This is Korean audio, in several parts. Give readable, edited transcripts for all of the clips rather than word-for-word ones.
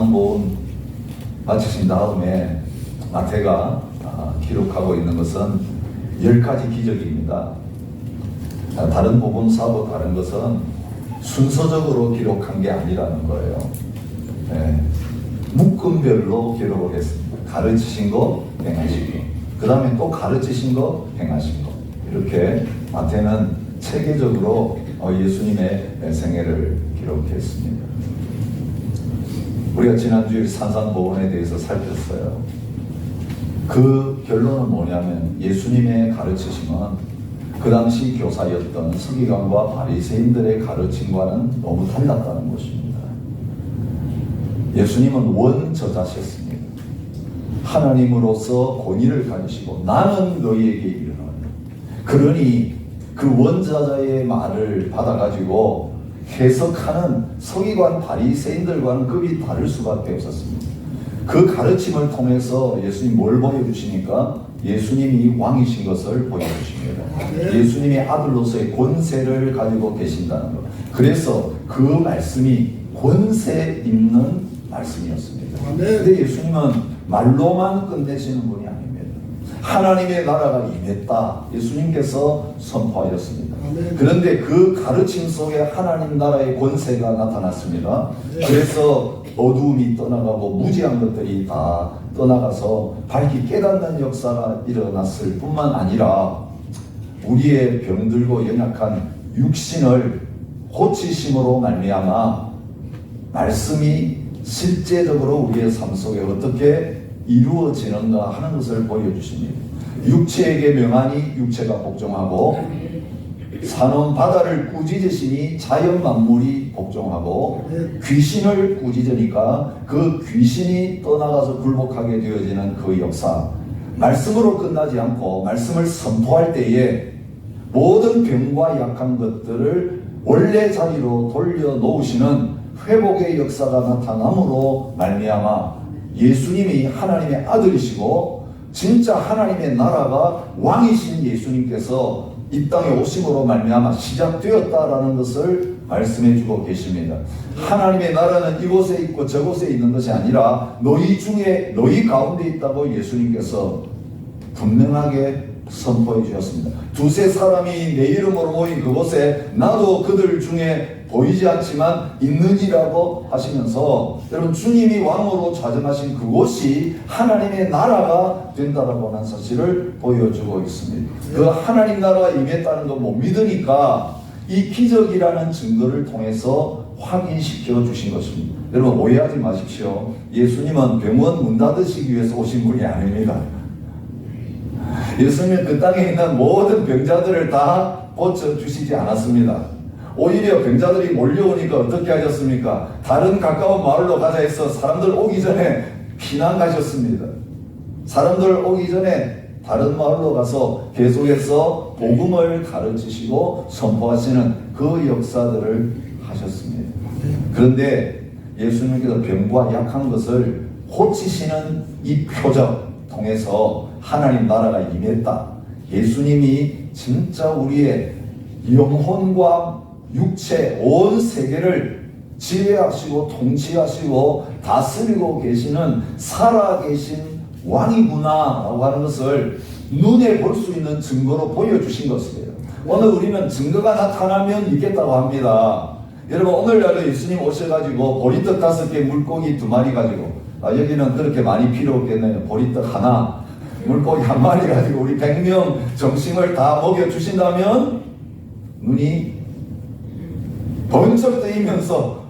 산상보험 마치신 다음에 마태가 기록하고 있는 것은 10가지 기적입니다. 다른 복음서하고 다른 것은 순서적으로 기록한 게 아니라는 거예요. 묶음별로 기록을 했습니다. 가르치신 거 행하시고, 그 다음에 또 가르치신 거 행하신 거, 이렇게 마태는 체계적으로 예수님의 생애를 기록했습니다. 우리가 지난주에 산상보훈에 대해서 살폈어요. 그 결론은 뭐냐면 예수님의 가르치심은 그 당시 교사였던 서기관과 바리새인들의 가르침과는 너무 달랐다는 것입니다. 예수님은 원저자셨습니다. 하나님으로서 권위를 가지시고 나는 너희에게 이르노니, 그러니 그 원저자의 말을 받아가지고 해석하는 서기관 바리새인들과는 급이 다를 수밖에 없었습니다. 그 가르침을 통해서 예수님 뭘 보여주시니까 예수님이 왕이신 것을 보여주십니다. 예수님의 아들로서의 권세를 가지고 계신다는 것. 그래서 그 말씀이 권세 있는 말씀이었습니다. 그런데 예수님은 말로만 끝내시는 분이 아닙니다. 하나님의 나라가 임했다, 예수님께서 선포하셨습니다. 그런데 그 가르침 속에 하나님 나라의 권세가 나타났습니다. 그래서 어두움이 떠나가고 무지한 것들이 다 떠나가서 밝히 깨닫는 역사가 일어났을 뿐만 아니라 우리의 병들고 연약한 육신을 고치심으로 말미암아 말씀이 실제적으로 우리의 삶 속에 어떻게 이루어지는가 하는 것을 보여주십니다. 육체에게 명하니 육체가 복종하고, 사는 바다를 꾸짖으시니 자연 만물이 복종하고, 귀신을 꾸짖으니까 그 귀신이 떠나가서 굴복하게 되어지는 그 역사. 말씀으로 끝나지 않고 말씀을 선포할 때에 모든 병과 약한 것들을 원래 자리로 돌려놓으시는 회복의 역사가 나타남으로 말미암아 예수님이 하나님의 아들이시고 진짜 하나님의 나라가 왕이신 예수님께서 이 땅에 오심으로 말미암아 시작되었다라는 것을 말씀해 주고 계십니다. 하나님의 나라는 이곳에 있고 저곳에 있는 것이 아니라 너희 중에, 너희 가운데 있다고 예수님께서 분명하게 선포해 주셨습니다. 두세 사람이 내 이름으로 모인 그곳에 나도 그들 중에 보이지 않지만 있느니라고 하시면서, 여러분, 주님이 왕으로 좌정하신 그곳이 하나님의 나라가 된다라고 하는 사실을 보여주고 있습니다. 그 하나님 나라가 임했다는 거 못 믿으니까 이 기적이라는 증거를 통해서 확인시켜 주신 것입니다. 여러분, 오해하지 마십시오. 예수님은 병원 문 닫으시기 위해서 오신 분이 아닙니다. 예수님은 그 땅에 있는 모든 병자들을 다 고쳐주시지 않았습니다. 오히려 병자들이 몰려오니까 어떻게 하셨습니까? 다른 가까운 마을로 가자 해서 사람들 오기 전에 피난 가셨습니다. 사람들 오기 전에 다른 마을로 가서 계속해서 복음을 가르치시고 선포하시는 그 역사들을 하셨습니다. 그런데 예수님께서 병과 약한 것을 고치시는 이 표적 통해서 하나님 나라가 임했다. 예수님이 진짜 우리의 영혼과 육체, 온 세계를 지배하시고 통치하시고 다스리고 계시는 살아계신 왕이구나 라고 하는 것을 눈에 볼 수 있는 증거로 보여주신 것이에요. 오늘 우리는 증거가 나타나면 있겠다고 합니다. 여러분, 오늘날에 예수님 오셔가지고 보리떡 5개, 물고기 2마리 가지고, 여기는 그렇게 많이 필요 없겠네요. 보리떡 하나, 물고기 1마리 가지고 우리 100명 점심을 다 먹여주신다면 눈이 번쩍 뜨이면서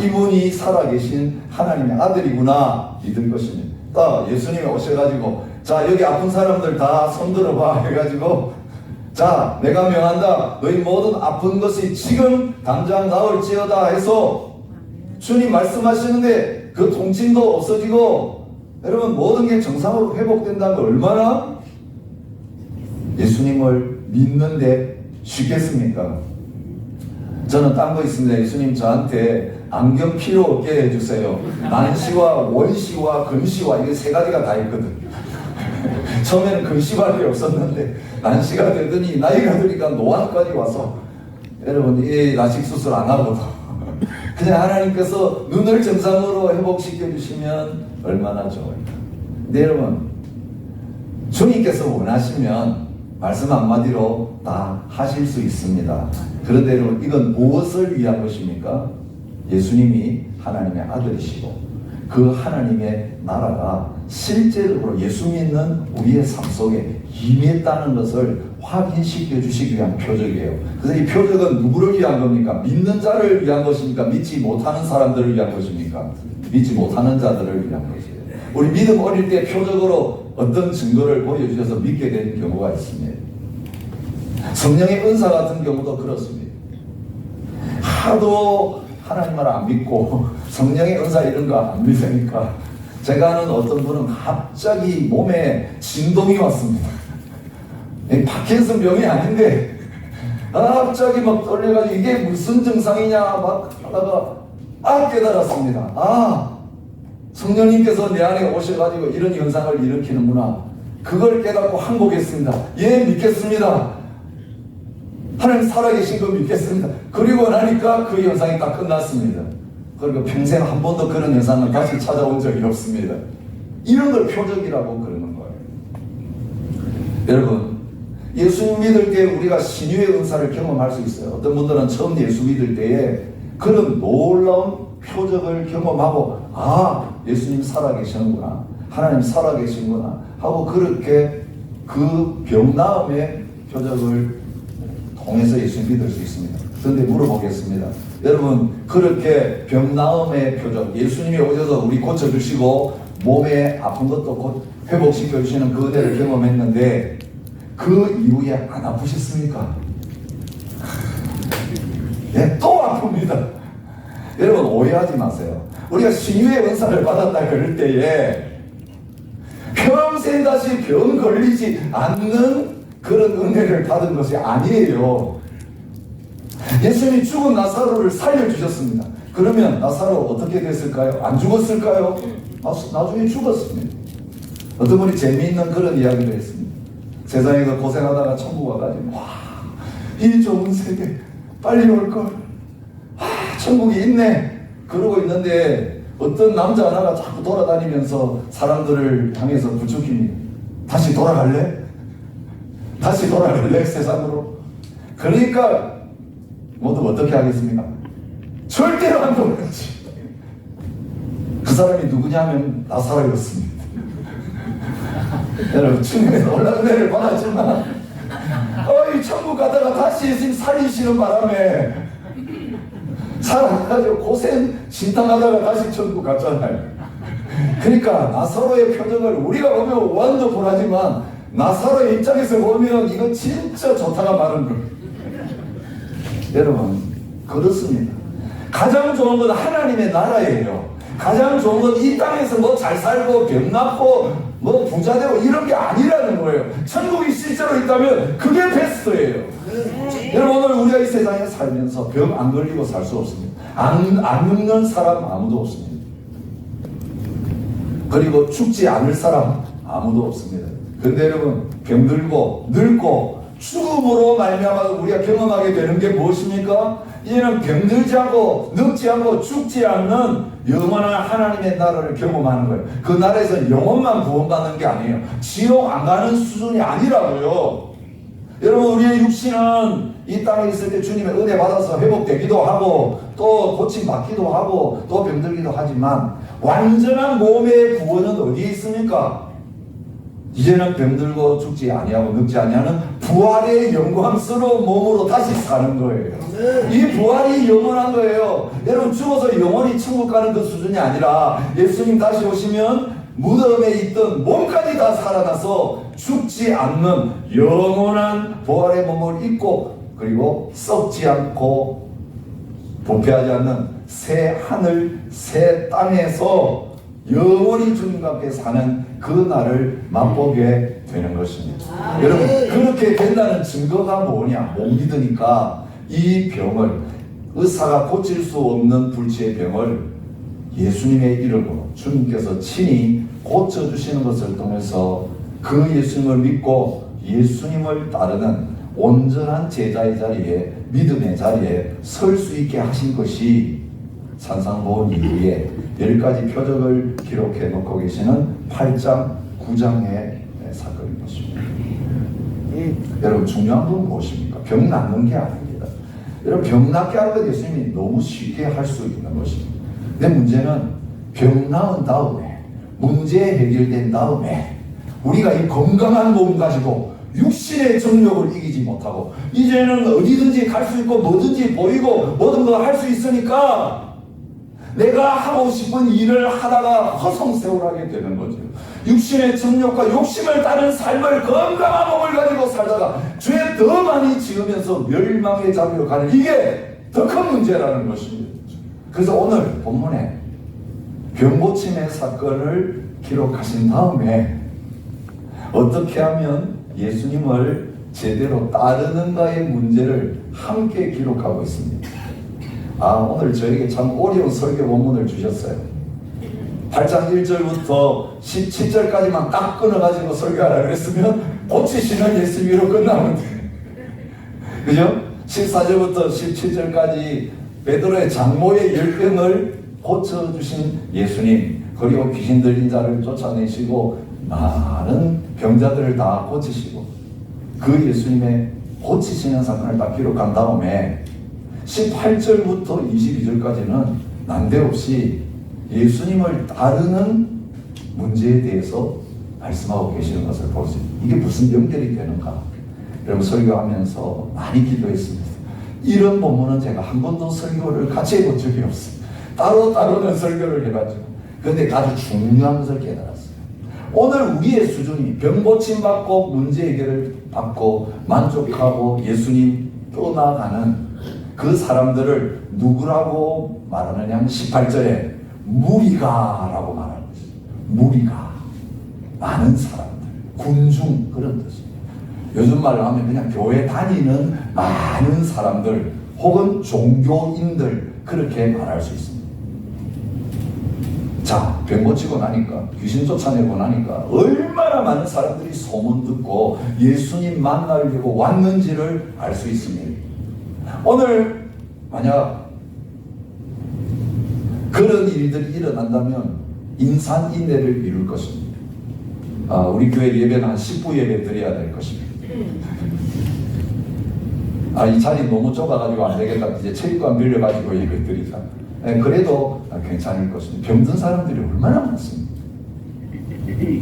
이분이 살아계신 하나님의 아들이구나 믿을 것입니다. 딱 예수님이 오셔가지고 자, 여기 아픈 사람들 다 손들어봐 해가지고 자, 내가 명한다. 너희 모든 아픈 것이 지금 당장 나을지어다 해서 주님 말씀하시는데 그 통증도 없어지고 여러분 모든 게 정상으로 회복된다면 얼마나 예수님을 믿는데 쉽겠습니까? 저는 딴 거 있습니다. 예수님 저한테 안경 필요 없게 해주세요. 난시와 원시와 근시와 이게 3가지가 다 있거든. 처음에는 근시밖에 없었는데 난시가 되더니 나이가 드니까 노안까지 와서 여러분 이 라식 수술 안 하고도 그냥 하나님께서 눈을 정상으로 회복시켜 주시면 얼마나 좋을까. 근데 여러분, 주님께서 원하시면 말씀 한마디로 다 하실 수 있습니다. 그런데 여러분, 이건 무엇을 위한 것입니까? 예수님이 하나님의 아들이시고 그 하나님의 나라가 실제적으로 예수 믿는 우리의 삶 속에 임했다는 것을 확인시켜 주시기 위한 표적이에요. 그래서 이 표적은 누구를 위한 겁니까? 믿는 자를 위한 것입니까? 믿지 못하는 사람들을 위한 것입니까? 믿지 못하는 자들을 위한 것이에요. 우리 믿음 어릴 때 표적으로 어떤 증거를 보여주셔서 믿게 된 경우가 있습니다. 성령의 은사 같은 경우도 그렇습니다. 하도 하나님을 안 믿고 성령의 은사 이런 거 안 믿으니까 제가 아는 어떤 분은 갑자기 몸에 진동이 왔습니다. 파킨슨 병이 아닌데 갑자기 막 떨려가지고 이게 무슨 증상이냐 막 하다가 깨달았습니다. 성령님께서 내 안에 오셔가지고 이런 현상을 일으키는구나. 그걸 깨닫고 항복했습니다. 예, 믿겠습니다. 하나님 살아계신 거 믿겠습니다. 그리고 나니까 그 현상이 다 끝났습니다. 그리고 평생 한 번도 그런 현상을 다시 찾아온 적이 없습니다. 이런 걸 표적이라고 그러는 거예요. 여러분, 예수 믿을 때 우리가 신유의 은사를 경험할 수 있어요. 어떤 분들은 처음 예수 믿을 때에 그런 놀라운 표적을 경험하고 예수님 살아계시는구나, 하나님 살아계시는구나 하고 그렇게 그 병 나음의 표적을 통해서 예수 믿을 수 있습니다. 그런데 물어보겠습니다. 여러분, 그렇게 병 나음의 표적, 예수님이 오셔서 우리 고쳐주시고 몸에 아픈 것도 곧 회복시켜주시는 그 은혜를 경험했는데 그 이후에 안 아프셨습니까? 네, 또 아픕니다. 여러분, 오해하지 마세요. 우리가 신유의 은사를 받았다 그럴 때에 평생 다시 병 걸리지 않는 그런 은혜를 받은 것이 아니에요. 예수님이 죽은 나사로를 살려주셨습니다. 그러면 나사로 어떻게 됐을까요? 안 죽었을까요? 나중에 죽었습니다. 어떤 분이 재미있는 그런 이야기를 했습니다. 세상에서 고생하다가 천국 와가지고 이 좋은 세계 빨리 올걸, 천국이 있네 그러고 있는데 어떤 남자 하나가 자꾸 돌아다니면서 사람들을 향해서 부추깁니다. 다시 돌아갈래? 다시 돌아갈래? 세상으로? 그러니까 모두 어떻게 하겠습니까? 절대로 안 돌아가지. 그 사람이 누구냐면 나사로였습니다. 여러분, 주님의 놀라운 은혜를 받았지만 이 천국 가다가 다시 예수님 살리시는 바람에 살아가지고 고생 신탕하다가 다시 천국 갔잖아요. 그러니까 나사로의 표정을 우리가 보면 원더풀하지만 나사로의 입장에서 보면 이거 진짜 좋다가 많은 거예요. 여러분, 그렇습니다. 가장 좋은 건 하나님의 나라예요. 가장 좋은 건 이 땅에서 뭐 잘 살고 병 낫고 뭐 부자 되고 이런 게 아니라는 거예요. 천국이 실제로 있다면 그게 베스트예요. 여러분, 오늘 우리가 이 세상에 살면서 병 안 걸리고 살 수 없습니다. 안 늙는 사람 아무도 없습니다. 그리고 죽지 않을 사람 아무도 없습니다. 근데 여러분, 병들고 늙고 죽음으로 말미암아 우리가 경험하게 되는 게 무엇입니까? 이제는 병들지 않고 늙지 않고 죽지 않는 영원한 하나님의 나라를 경험하는 거예요. 그 나라에서 영혼만 구원받는 게 아니에요. 지옥 안 가는 수준이 아니라고요. 여러분, 우리의 육신은 이 땅에 있을 때 주님의 은혜 받아서 회복되기도 하고 또 고침받기도 하고 또 병들기도 하지만 완전한 몸의 구원은 어디에 있습니까? 이제는 병들고 죽지 아니하고 늙지 아니하는 부활의 영광스러운 몸으로 다시 사는 거예요. 이 부활이 영원한 거예요. 여러분, 죽어서 영원히 천국 가는 그 수준이 아니라 예수님 다시 오시면 무덤에 있던 몸까지 다 살아나서 죽지 않는 영원한 부활의 몸을 입고 그리고 썩지 않고 부패하지 않는 새 하늘 새 땅에서 영원히 주님과 함께 사는 그 날을 맛보게 되는 것입니다. 여러분, 그렇게 된다는 증거가 뭐냐? 못 믿으니까 이 병을, 의사가 고칠 수 없는 불치의 병을 예수님의 이름으로 주님께서 친히 고쳐주시는 것을 통해서 그 예수님을 믿고 예수님을 따르는 온전한 제자의 자리에, 믿음의 자리에 설 수 있게 하신 것이 산상 본 이후에 10가지 표적을 기록해 놓고 계시는 8장, 9장의 사건인 것입니다. 여러분 중요한 건 무엇입니까? 병 낫는 게 아닙니다. 여러분 병 낫게 하는 것 예수님이 너무 쉽게 할 수 있는 것입니다. 근데 문제는 병 나은 다음에 문제 해결된 다음에 우리가 이 건강한 몸 가지고 육신의 정욕을 이기지 못하고 이제는 어디든지 갈 수 있고 뭐든지 보이고 모든 걸 할 수 있으니까 내가 하고 싶은 일을 하다가 허송세월하게 되는 거죠. 육신의 정욕과 욕심을 따른 삶을 건강한 몸을 가지고 살다가 죄 더 많이 지으면서 멸망의 자리로 가는 이게 더 큰 문제라는 것입니다. 그래서 오늘 본문에 병고침의 사건을 기록하신 다음에 어떻게 하면 예수님을 제대로 따르는가의 문제를 함께 기록하고 있습니다. 오늘 저에게 참 어려운 설교 본문을 주셨어요. 8장 1절부터 17절까지만 딱 끊어가지고 설교하라 그랬으면 고치시는 예수님으로 끝나면 돼요. 그죠? 14절부터 17절까지 베드로의 장모의 열병을 고쳐주신 예수님, 그리고 귀신 들린 자를 쫓아내시고 많은 병자들을 다 고치시고 그 예수님의 고치시는 사건을 다 기록한 다음에 18절부터 22절까지는 난데없이 예수님을 따르는 문제에 대해서 말씀하고 계시는 것을 볼 수 있습니다. 이게 무슨 연결이 되는가? 여러분 설교하면서 많이 기도했습니다. 이런 본문은 제가 한 번도 설교를 같이 해본 적이 없습니다. 따로따로는 설교를 해가지고. 그런데 아주 중요한 것을 깨달았어요. 오늘 우리의 수준이 병 고침 받고 문제 해결을 받고 만족하고 예수님 떠나가는 그 사람들을 누구라고 말하느냐 하면 18절에 무리가라고 말하는 것입니다. 무리가, 많은 사람들, 군중 그런 뜻입니다. 요즘 말로 하면 그냥 교회 다니는 많은 사람들 혹은 종교인들 그렇게 말할 수 있습니다. 자, 병 고치고 나니까 귀신 쫓아내고 나니까 얼마나 많은 사람들이 소문 듣고 예수님 만나려고 왔는지를 알 수 있습니다. 오늘 만약 그런 일들이 일어난다면 인산인해를 미룰 것입니다. 우리 교회 예배는 한 10부 예배 드려야 될 것입니다. 이 자리 너무 좁아가지고 안 되겠다. 이제 체육관 빌려가지고 예배 드리자. 그래도 괜찮을 것입니다. 병든 사람들이 얼마나 많습니까?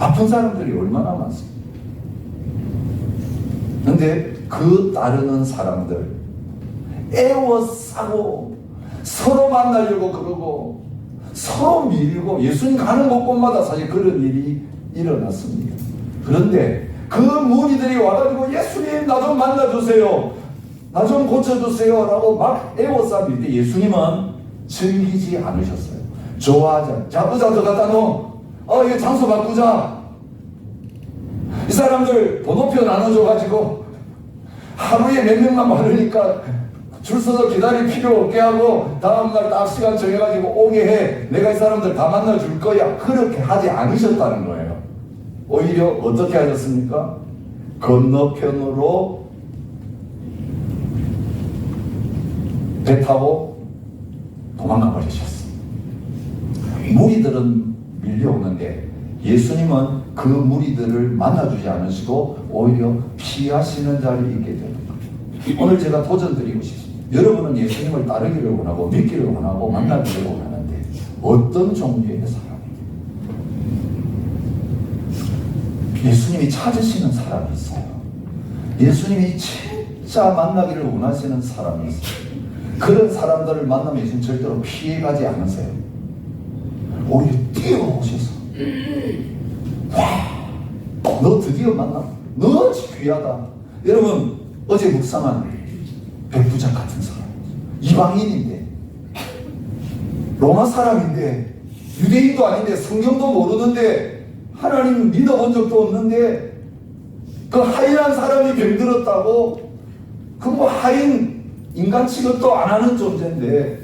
아픈 사람들이 얼마나 많습니까? 그런데 그 따르는 사람들 애워싸고 서로 만나려고 그러고 서로 밀고 예수님 가는 곳곳마다 사실 그런 일이 일어났습니다. 그런데 그 무리들이 와가지고 예수님 나 좀 만나주세요, 나 좀 고쳐주세요 라고 막 애워싸 밀 때 예수님은 즐기지 않으셨어요. 좋아하지 않아요. 자, 의자 더 갖다 놓어. 이거 장소 바꾸자. 이 사람들 번호표 나눠줘가지고 하루에 몇 명만 받으니까 줄 서서 기다릴 필요 없게 하고 다음날 딱 시간 정해가지고 오게 해. 내가 이 사람들 다 만나줄 거야. 그렇게 하지 않으셨다는 거예요. 오히려 어떻게 하셨습니까? 건너편으로 배 타고 도망가 버리셨어요. 무리들은 밀려오는데 예수님은 그 무리들을 만나주지 않으시고 오히려 피하시는 자리에 있게 되는 거예요. 오늘 제가 도전드리고 싶습니다. 여러분은 예수님을 따르기를 원하고 믿기를 원하고 만나기를 원하는데 어떤 종류의 사람이에요? 예수님이 찾으시는 사람이 있어요. 예수님이 진짜 만나기를 원하시는 사람이 있어요. 그런 사람들을 만나면 예수님 절대로 피해가지 않으세요. 오히려 뛰어오셔서 와, 너 드디어 만나. 너 귀하다. 여러분 어제 묵상한 백부장 같은 사람, 이방인인데 로마 사람인데 유대인도 아닌데 성경도 모르는데 하나님 믿어본 적도 없는데 그 하인한 사람이 병들었다고 그 뭐 하인 인간 취급도 안 하는 존재인데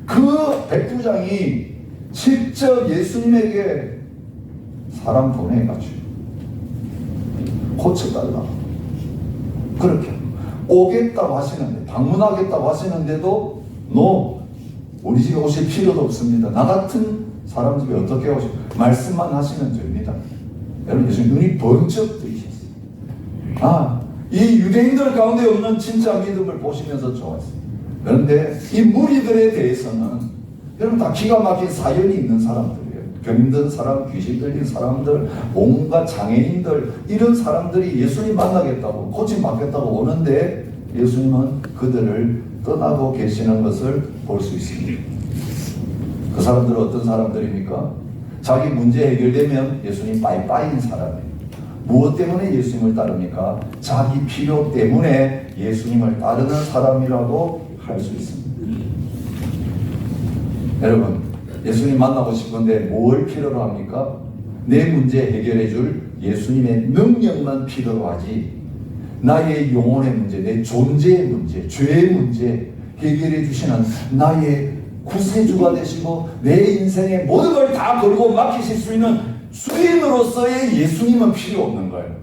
그 백부장이 직접 예수님에게 사람 보내가지고 고쳐달라고 그렇게 오겠다고 하시는데 방문하겠다고 하시는데도 너 우리 집에 오실 필요도 없습니다. 나 같은 사람 집에 어떻게 오실? 말씀만 하시면 됩니다. 여러분, 예수님 눈이 번쩍 뜨이셨어요. 이 유대인들 가운데 없는 진짜 믿음을 보시면서 좋았어요. 그런데 이 무리들에 대해서는 여러분 다 기가 막힌 사연이 있는 사람들이에요. 병든 사람, 귀신 들린 사람들, 온갖 장애인들, 이런 사람들이 예수님 만나겠다고, 고침받겠다고 오는데 예수님은 그들을 떠나고 계시는 것을 볼 수 있습니다. 그 사람들은 어떤 사람들입니까? 자기 문제 해결되면 예수님 빠이빠이인 사람이에요. 무엇 때문에 예수님을 따릅니까? 자기 필요 때문에 예수님을 따르는 사람이라고 할 수 있습니다. 여러분, 예수님 만나고 싶은데 뭘 필요로 합니까? 내 문제 해결해 줄 예수님의 능력만 필요로 하지, 나의 영혼의 문제, 내 존재의 문제, 죄의 문제 해결해 주시는 나의 구세주가 되시고 내 인생의 모든 걸 다 걸고 맡기실 수 있는 주인으로서의 예수님은 필요 없는 거예요.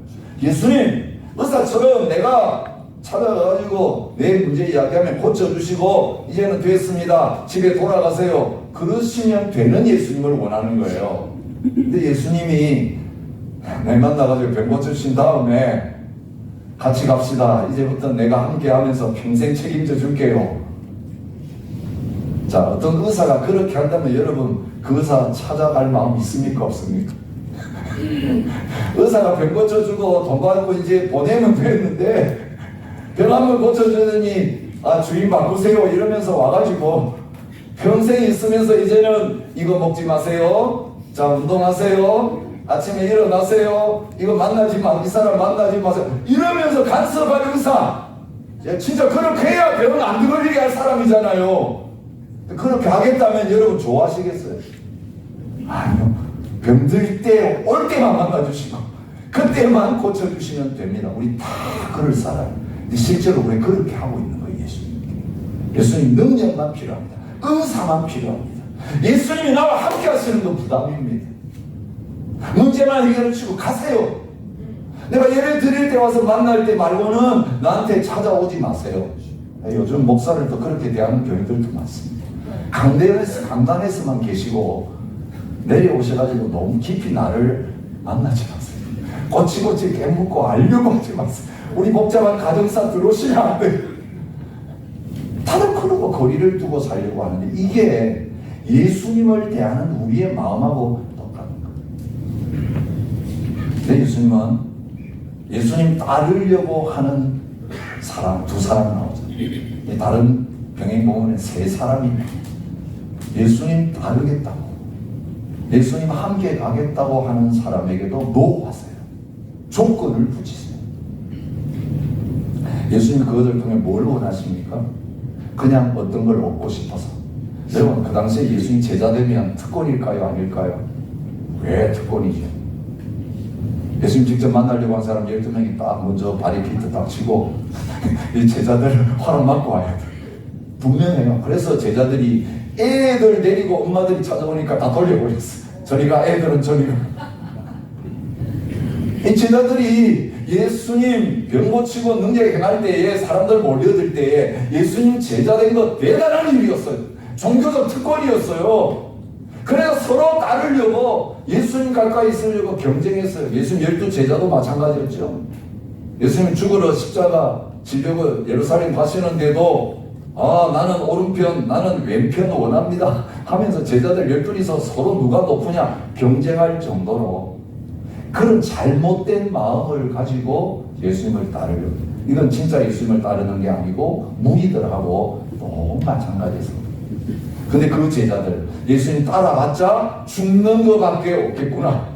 예수님, 의사처럼 내가 찾아가가지고 내 문제 이야기하면 고쳐주시고 이제는 됐습니다, 집에 돌아가세요, 그러시면 되는 예수님을 원하는 거예요. 근데 예수님이 내 만나가지고 병 고쳐주신 다음에 같이 갑시다, 이제부터 내가 함께 하면서 평생 책임져 줄게요. 자, 어떤 의사가 그렇게 한다면 여러분 그 의사 찾아갈 마음 있습니까, 없습니까? 의사가 병 고쳐주고 돈 받고 이제 보내면 되는데 병 한 번 고쳐주더니 주인 바꾸세요 이러면서 와가지고 평생 있으면서 이제는 이거 먹지 마세요, 자 운동하세요, 아침에 일어나세요, 이거 이 사람 만나지 마세요 이러면서 간섭할 의사, 진짜 그렇게 해야 병 안 걸리게 할 사람이잖아요. 그렇게 하겠다면 여러분 좋아하시겠어요? 아니요. 병들 때 올 때만 만나주시고 그때만 고쳐주시면 됩니다. 우리 다 그럴 사람. 근데 실제로 우리 그렇게 하고 있는 거예요. 예수님 능력만 필요합니다. 의사만 필요합니다. 예수님이 나와 함께 하시는 건 부담입니다. 문제만 해결해 주시고 가세요. 내가 예를 드릴 때 와서 만날 때 말고는 나한테 찾아오지 마세요. 요즘 목사를 또 그렇게 대하는 교인들도 많습니다. 강단에서만 계시고 내려오셔가지고 너무 깊이 나를 만나지 마세요. 꼬치꼬치 깨묻고 알려고 하지 마세요. 우리 복잡한 가정사 들어오시면 안 돼요. 다들 그러고 거리를 두고 살려고 하는데 이게 예수님을 대하는 우리의 마음하고 똑같은 거예요. 근데 예수님 따르려고 하는 사람, 두 사람 나오잖아요. 다른 병행공원에 세 사람이 예수님 따르겠다고, 예수님 함께 가겠다고 하는 사람에게도 노하세요. 조건을 붙이세요. 예수님 그것을 통해 뭘 원하십니까? 그냥 어떤 걸 얻고 싶어서. 여러분, 그 당시에 예수님 제자 되면 특권일까요? 아닐까요? 왜 특권이죠? 예수님 직접 만나려고 한 사람 12명이 딱 먼저 바리케이트 딱 치고 이 제자들 허락 받고 와야 돼. 분명해요. 그래서 제자들이 애들 데리고 엄마들이 찾아오니까 다 돌려버렸어. 저리가, 애들은 저리가. 이 제자들이 예수님 병 고치고 능력 행할 때에, 사람들 몰려들 때에 예수님 제자 된 거 대단한 일이었어요. 종교적 특권이었어요. 그래서 서로 따르려고, 예수님 가까이 있으려고 경쟁했어요. 예수님 12제자도 마찬가지였죠. 예수님 죽으러 십자가 지려고 예루살렘 가시는데도 나는 오른편, 나는 왼편 원합니다 하면서 제자들 12이서 서로 누가 높으냐 경쟁할 정도로 그런 잘못된 마음을 가지고 예수님을 따르려고. 이건 진짜 예수님을 따르는 게 아니고 무리들하고 또 마찬가지였습니다. 근데 그 제자들 예수님 따라봤자 죽는 것밖에 없겠구나.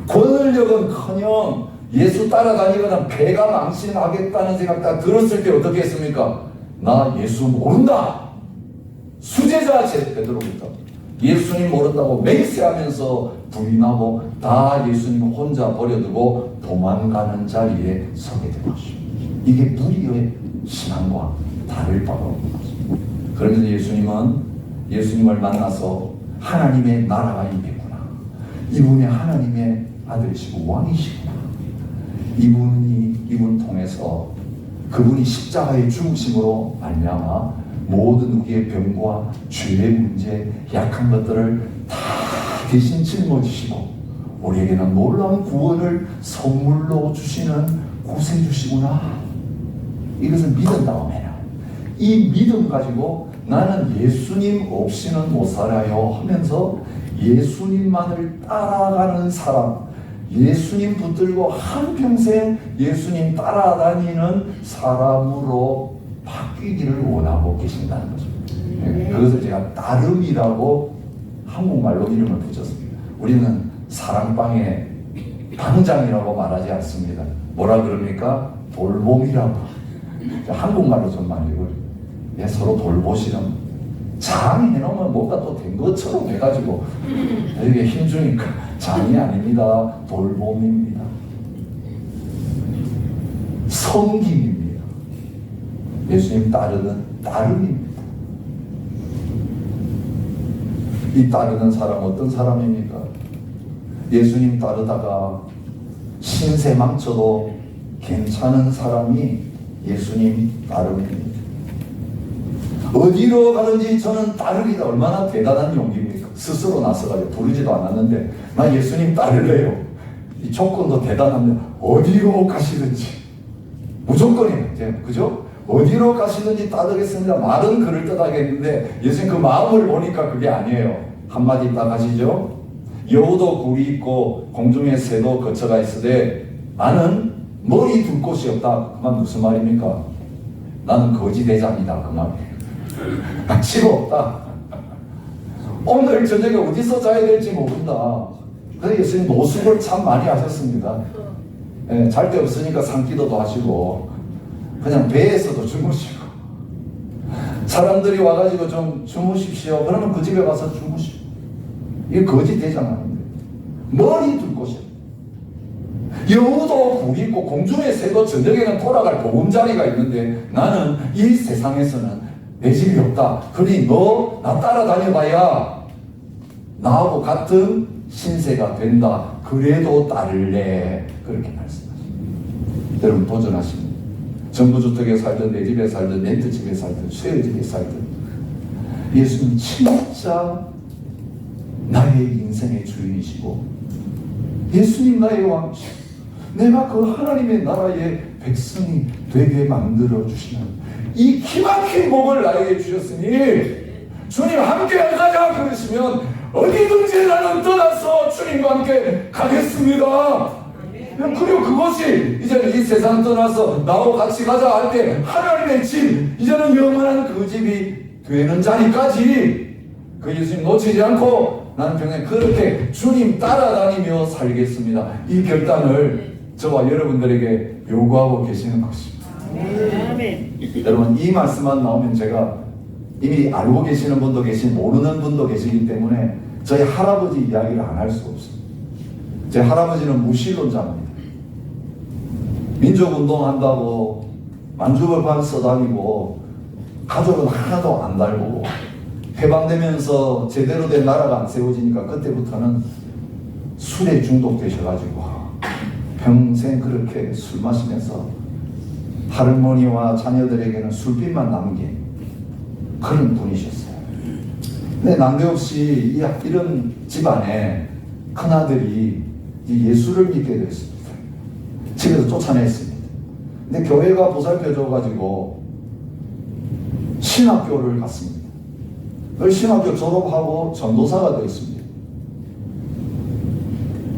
권력은커녕 예수 따라다니거나 배가 망신하겠다는 생각 딱 들었을 때 어떻게 했습니까? 나 예수 모른다. 수제자 베드로부터 예수님 모른다고 맹세하면서 부인하고 다 예수님 혼자 버려두고 도망가는 자리에 서게 된 것이죠. 이게 무리의 신앙과 다를 바가 없는 것입니다. 그러면서 예수님을 만나서 하나님의 나라가 임했구나. 이분이 하나님의 아들이시고 왕이시구나. 이분 통해서 그분이 십자가의 죽으심으로 말미암아 모든 우리의 병과 죄의 문제, 약한 것들을 다 대신 짊어지시고 우리에게는 놀라운 구원을 선물로 주시는 구세주시구나. 이것을 믿은 다음에는 이 믿음 가지고 나는 예수님 없이는 못 살아요 하면서 예수님만을 따라가는 사람, 예수님 붙들고 한평생 예수님 따라다니는 사람으로 바뀌기를 원하고 계신다는 거죠. 그것을 제가 따름이라고 한국말로 이름을 붙였습니다. 우리는 사랑방의 방장이라고 말하지 않습니다. 뭐라 그럽니까? 돌봄이라고. 한국말로 좀 말이고 서로 돌보시는, 장이 해놓으면 뭔가 또 된 것처럼 해가지고 이게 힘주니까 장이 아닙니다. 돌봄입니다. 섬김입니다. 예수님 따르는 따름입니다. 이 따르는 사람 어떤 사람입니까? 예수님 따르다가 신세 망쳐도 괜찮은 사람이 예수님 따름입니다. 어디로 가든지 저는 따르기가 얼마나 대단한 용기입니까? 스스로 나서가지고 부르지도 않았는데 나 예수님 따를래요. 이 조건도 대단합니다. 어디로 가시든지 무조건이에요. 그죠? 어디로 가시든지 따르겠습니다. 말은 그럴듯하겠는데 예수님 그 마음을 보니까 그게 아니에요. 한마디 딱 하시죠. 여우도 굴이 있고 공중에 새도 거처가 있으되 나는 머리 둘 곳이 없다. 그만 무슨 말입니까? 나는 거지대장이다. 그 말이에요. 치료 없다. 오늘 저녁에 어디서 자야 될지 모른다. 그래서 예수님 노숙을 참 많이 하셨습니다. 예, 잘 데 없으니까 산기도도 하시고 그냥 배에서도 주무시고 사람들이 와가지고 좀 주무십시오. 그러면 그 집에 가서 주무시고. 이게 거지대장 아닙니다. 머리 둘 곳이야. 여우도 굴이 있고 공중의 새도 저녁에는 돌아갈 보금자리가 있는데 나는 이 세상에서는 내 집이 없다. 그러니 너 나 따라다녀봐야 나하고 같은 신세가 된다. 그래도 따를래. 그렇게 말씀하십니다. 여러분 도전하십니다. 정부주택에 살든 내 집에 살든 렌트집에 살든 쉐어집에 살든 예수님 진짜 나의 인생의 주인이시고 예수님 나의 왕이시고 내가 그 하나님의 나라의 백성이 되게 만들어 주시는 이 기막힌 복을 나에게 주셨으니 주님 함께 가자 그러시면 어디든지 나는 떠나서 주님과 함께 가겠습니다. 그리고 그것이 이제는 이 세상 떠나서 나하고 같이 가자 할 때 하나님의 집, 이제는 영원한 그 집이 되는 자리까지 그 예수님 놓치지 않고 나는 평생 그렇게 주님 따라다니며 살겠습니다. 이 결단을 저와 여러분들에게 요구하고 계시는 것입니다. 아멘. 여러분 이 말씀만 나오면 제가 이미 알고 계시는 분도 계신 모르는 분도 계시기 때문에 저희 할아버지 이야기를 안 할 수가 없습니다. 제 할아버지는 무신론자입니다. 민족운동한다고 만주벌판 써다니고 가족은 하나도 안 달고 해방되면서 제대로 된 나라가 안 세워지니까 그때부터는 술에 중독되셔가지고 평생 그렇게 술 마시면서 할머니와 자녀들에게는 술빚만 남긴 그런 분이셨어요. 근데 난데없이 이런 집안에 큰아들이 예수를 믿게 됐습니다. 집에서 쫓아냈습니다. 근데 교회가 보살펴줘가지고 신학교를 갔습니다. 그 신학교 졸업하고 전도사가 되었습니다.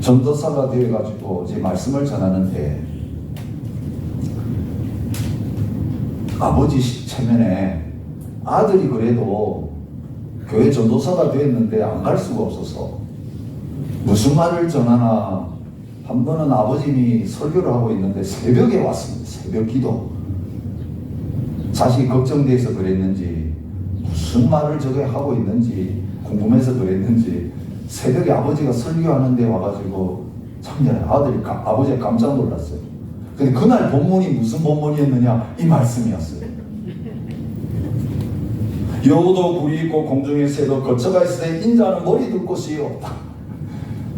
전도사가 되어가지고 이제 말씀을 전하는데 아버지 체면에 아들이 그래도 교회 전도사가 되었는데 안 갈 수가 없어서 무슨 말을 전하나 한 번은 아버님이 설교를 하고 있는데 새벽에 왔습니다. 새벽 기도. 자식이 걱정돼서 그랬는지 무슨 말을 저게 하고 있는지 궁금해서 그랬는지 새벽에 아버지가 설교하는데 와가지고 참 아버지가 깜짝 놀랐어요. 근데 그날 본문이 무슨 본문이었느냐? 이 말씀이었어요. 여우도 굴이 있고 공중에 새도 거처가 있으되 인자는 머리 둘 곳이 없다.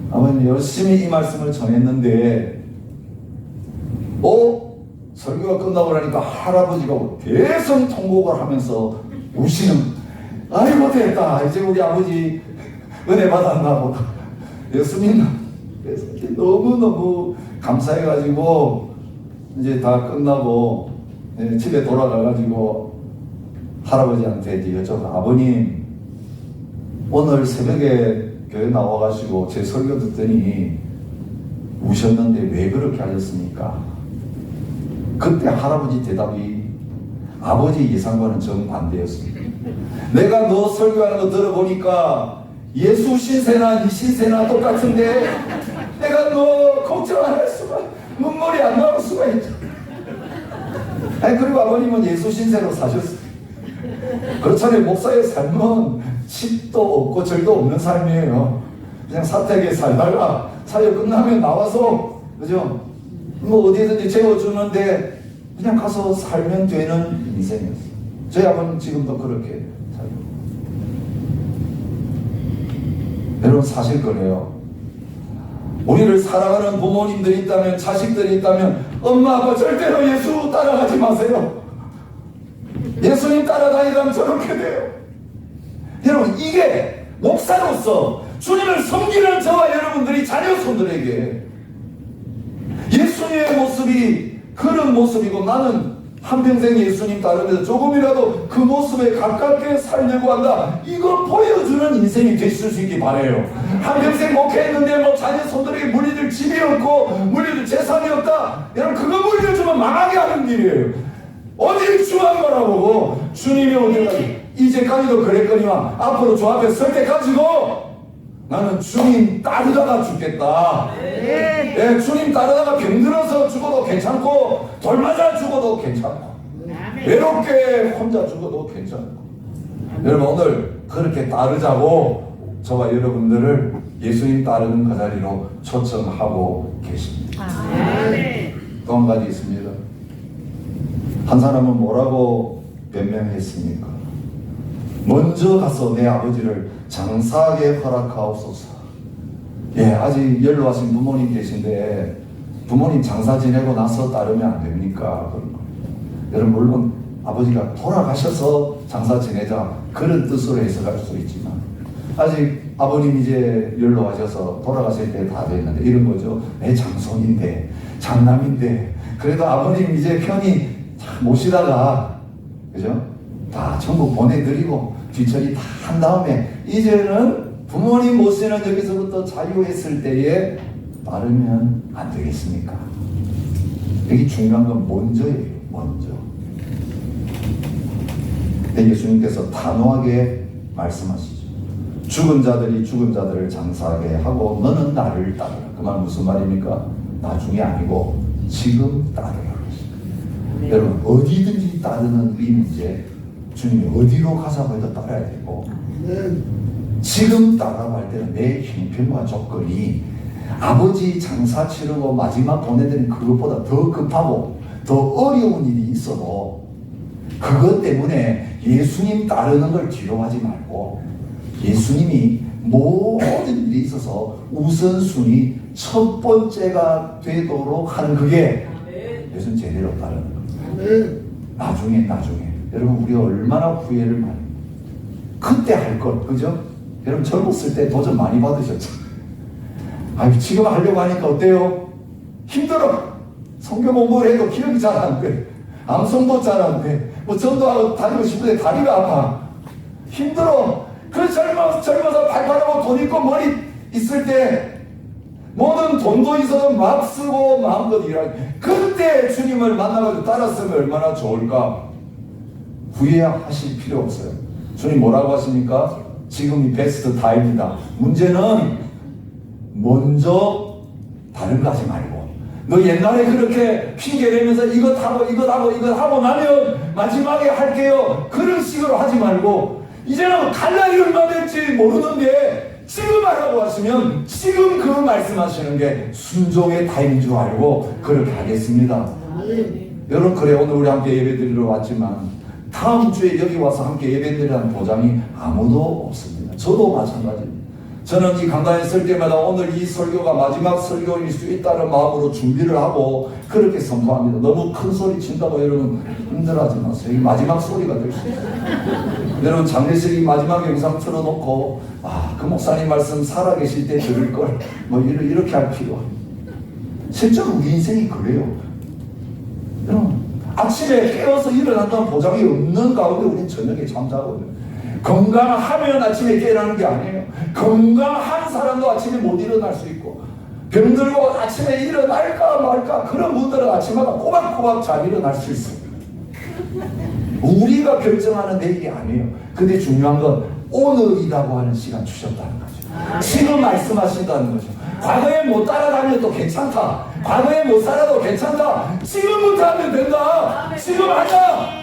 아버님 열심히 이 말씀을 전했는데 설교가 끝나고 나니까 할아버지가 대성통곡을 하면서 우시는, 아이고 됐다, 이제 우리 아버지 은혜 받았나 보다, 예수 믿나. 그래서 너무너무 감사해가지고 이제 다 끝나고 집에 돌아가가지고 할아버지한테 이제 여쭤봐. 아버님, 오늘 새벽에 교회 나와가지고 제 설교 듣더니 우셨는데 왜 그렇게 하셨습니까? 그때 할아버지 대답이 아버지 예상과는 정반대였습니다. 내가 너 설교하는 거 들어보니까 예수 신세나 이 신세나 똑같은데 내가 너 걱정 안 할 수가, 눈물이 안 나올 수가 있죠. 아니, 그리고 아버님은 예수 신세로 사셨어요. 그렇잖아요. 목사의 삶은 집도 없고 절도 없는 삶이에요. 그냥 사택에 살다가 사역 끝나면 나와서, 그죠? 뭐 어디든지 재워주는데 그냥 가서 살면 되는 인생이었어요. 저희 아버님 지금도 그렇게 살고. 여러분, 사실 그래요. 우리를 사랑하는 부모님들이 있다면, 자식들이 있다면, 엄마 아빠 절대로 예수 따라가지 마세요. 예수님 따라다니면 저렇게 돼요. 여러분, 이게 목사로서 주님을 섬기는 저와 여러분들이 자녀 손들에게 예수님의 모습이 그런 모습이고, 나는 한평생 예수님 따르면서 조금이라도 그 모습에 가깝게 살려고 한다, 이거 보여주는 인생이 되실 수 있기 바라요. 한평생 목회했는데 뭐 자녀 손들에게 물리들 집이 없고 물리들 재산이 없다, 여러분, 그거 물려주면 망하게 하는 일이에요. 어딜 중요한 거라고. 주님이 어디까지 이제까지도 그랬거니와 앞으로 저 앞에 설 때까지도 나는 주님 따르다가 죽겠다. 예, 주님 따르다가 병들어서 죽어도 괜찮고, 돌 맞아 죽어도 괜찮고, 외롭게 혼자 죽어도 괜찮고. 여러분, 오늘 그렇게 따르자고 저와 여러분들을 예수님 따르는 그 자리로 초청하고 계십니다. 또 한 가지 있습니다. 한 사람은 뭐라고 변명했습니까? 먼저 가서 내 아버지를 장사하게 허락하옵소서. 예, 아직 연로하신 부모님 계신데 부모님 장사 지내고 나서 따르면 안 됩니까? 그런 거. 여러분, 물론 아버지가 돌아가셔서 장사 지내자, 그런 뜻으로 해석할 수 있지만, 아직 아버님 이제 연로하셔서 돌아가실 때 다 됐는데 이런 거죠. 내 장손인데, 장남인데, 그래도 아버님 이제 편히 모시다가, 그죠? 다 전부 보내드리고 뒤처리 다 한 다음에 이제는 부모님 모시는 여기서부터 자유했을 때에 따르면 안 되겠습니까? 여기 중요한 건 먼저예요. 먼저. 예수님께서 단호하게 말씀하시죠. 죽은 자들이 죽은 자들을 장사하게 하고 너는 나를 따르라. 그 말 무슨 말입니까? 나중에 아니고 지금 따르라. 여러분, 어디든지 따르는 이 문제, 주님이 어디로 가자고 해도 따라야 되고, 지금 따라고 할 때는 내 형편과 조건이 아버지 장사 치르고 마지막 보내드린 그것보다 더 급하고 더 어려운 일이 있어도 그것 때문에 예수님 따르는 걸 뒤로 하지 말고, 예수님이 모든 일이 있어서 우선순위 첫 번째가 되도록 하는, 그게 예수님 제대로 따르는 거예요. 나중에 여러분, 우리가 얼마나 후회를 많이, 그때 할 것, 그죠? 여러분, 젊었을 때 도전 많이 받으셨죠? 아니, 지금 하려고 하니까 어때요? 힘들어. 성경 공부를 해도 기억이 잘 안 돼. 암송도 잘 안 돼. 뭐 전도하고 다니고 싶은데 다리가 아파. 힘들어. 그 젊어서 발발하고 돈 있고 머리 있을 때 모든 돈도 있어도 막 쓰고 마음껏 일하고, 그때 주님을 만나가지고 따랐으면 얼마나 좋을까. 후회하실 필요 없어요. 주님 뭐라고 하십니까? 지금이 베스트 타임이다. 문제는 먼저 다른 거 하지 말고, 너 옛날에 그렇게 핑계대면서 이것 하고 나면 마지막에 할게요, 그런 식으로 하지 말고, 이제는 갈 날이 얼마 될지 모르는데 지금 하라고 하시면 지금 그 말씀하시는 게 순종의 타임인 줄 알고 그렇게 하겠습니다. 여러분, 그래, 오늘 우리 함께 예배드리러 왔지만 다음 주에 여기 와서 함께 예배드리라는 보장이 아무도 없습니다. 저도 마찬가지입니다. 저는 이 강단에 설 때마다 오늘 이 설교가 마지막 설교일 수 있다는 마음으로 준비를 하고 그렇게 선포합니다. 너무 큰 소리 친다고 여러분 힘들어하지 마세요. 이 마지막 소리가 될 수 있어요. 여러분 장례식이 마지막 영상 틀어놓고 그 목사님 말씀 살아계실 때 들을 걸 뭐 이렇게 할 필요. 실제로 우리 인생이 그래요. 여러분 아침에 깨어서 일어난다는 보장이 없는 가운데 우리는 저녁에 잠자거든요. 건강하면 아침에 깨어나는 게 아니에요. 건강한 사람도 아침에 못 일어날 수 있고 병들고 아침에 일어날까 말까 그런 분들은 아침마다 꼬박꼬박 잘 일어날 수 있어요. 우리가 결정하는 내일이 아니에요. 근데 중요한 건 오늘이라고 하는 시간 주셨다는 거죠. 지금 말씀하신다는 거죠. 과거에 못 따라다녀도 괜찮다. 과거에 못 살아도 괜찮다. 지금부터 하면 된다. 지금 하자.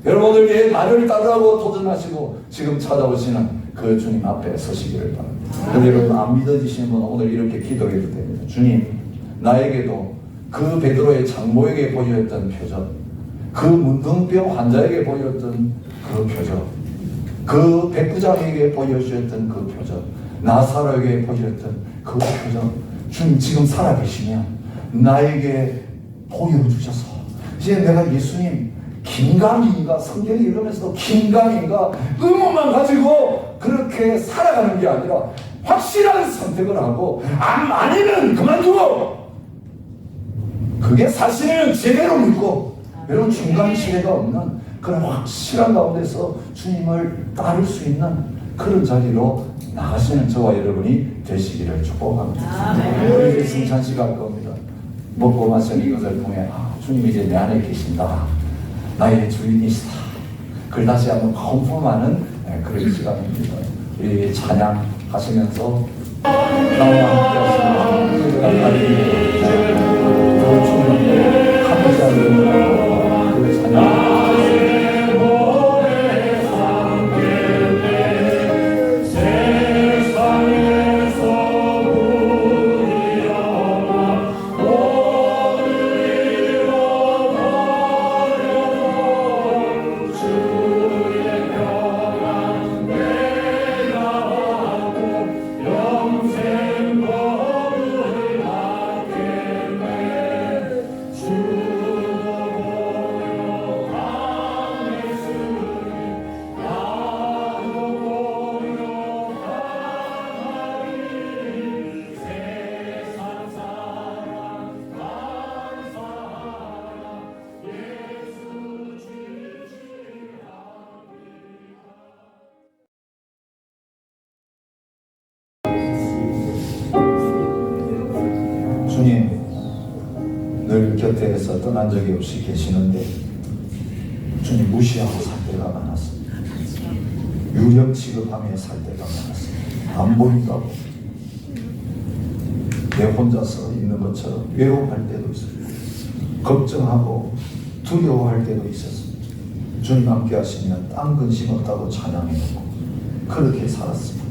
여러분들 내 나를 따르라고 도전하시고 지금 찾아오시는 그 주님 앞에 서시기를 바랍니다. 근데 여러분 안 믿어지시는 분은 오늘 이렇게 기도해도 됩니다. 주님, 나에게도 그 베드로의 장모에게 보였던 표정, 그 문둥병 환자에게 보였던 그 표정, 그 백부장에게 보여주셨던 그 표정, 나사로에게 보였던 그 표정, 주님 지금 살아계시면 나에게 보여주셔서 이제 내가 예수님 긴가민가 성경이 이러면서도 긴가민가 의문만 가지고 그렇게 살아가는 게 아니라 확실한 선택을 하고 아니면 그만두고 그게 사실은 제대로 믿고 여러분 중간시대가 없는 그런 확실한 가운데서 주님을 따를 수 있는 그런 자리로 나가시는 저와 여러분이 되시기를 축복합니다. 우리 이제 승찬식 할 겁니다. 먹고 마시는 이것을 통해 주님이 이제 내 안에 계신다. 나의 주인이시다. 그걸 다시 한번 컨펌하는 그런 시간입니다. 우리 찬양하시면서 나와 함께 하시는 그 주님의 함께하는 그 찬양 주님 늘 곁에서 떠난 적이 없이 계시는데 주님 무시하고 살 때가 많았습니다. 유령 취급하며 살 때가 많았습니다. 안 보인다고 내 혼자서 있는 것처럼 외로워할 때도 있었고 걱정하고 두려워할 때도 있었습니다. 주님 함께 하시면 딴 근심 없다고 찬양해놓고 그렇게 살았습니다.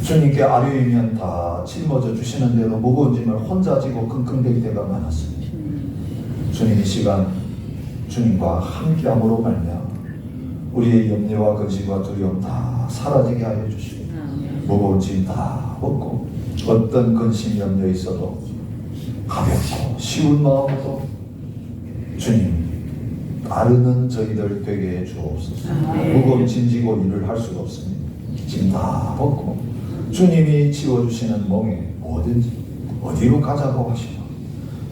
주님께 아뢰이면 다 짊어져 주시는데도 무거운 짐을 혼자 지고 끙끙댈 때가 많았습니다. 주님 이 시간 주님과 함께함으로 말미암아 우리의 염려와 근심과 두려움 다 사라지게 하여 주시고 무거운 짐 다 벗고 어떤 근심 염려 있어도 가볍고 쉬운 마음으로 주님 따르는 저희들 되게 해 주옵소서. 무거운 짐 지고 일을 할 수가 없습니다. 짐 다 벗고 주님이 지워주시는 멍에 뭐든지 어디로 가자고 하시고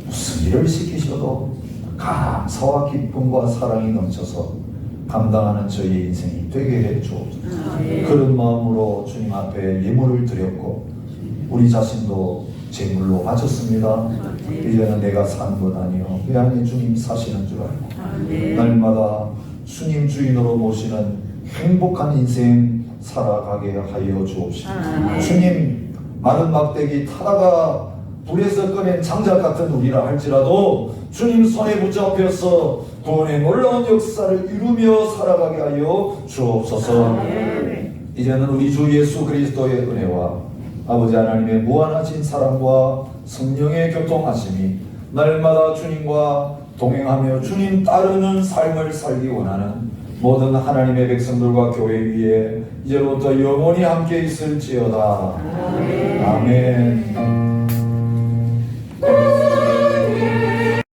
무슨 일을 시키셔도 감사와 기쁨과 사랑이 넘쳐서 감당하는 저희의 인생이 되게 해 주옵소서. 그런 마음으로 주님 앞에 예물을 드렸고 우리 자신도 제물로 바쳤습니다. 이제는 내가 사는 것 아니요 내 안에 주님이 사시는 줄 알고 날마다 주님 주인으로 모시는 행복한 인생 살아가게 하여 주옵시고 주님 마른 막대기 타다가 불에서 꺼낸 장작 같은 우리라 할지라도 주님 손에 붙잡혀서 구원의 놀라운 역사를 이루며 살아가게 하여 주옵소서. 이제는 우리 주 예수 그리스도의 은혜와 아버지 하나님의 무한하신 사랑과 성령의 교통하심이 날마다 주님과 동행하며 주님 따르는 삶을 살기 원하는 모든 하나님의 백성들과 교회 위에 이제로부터 영원히 함께 있을지어다. 아멘.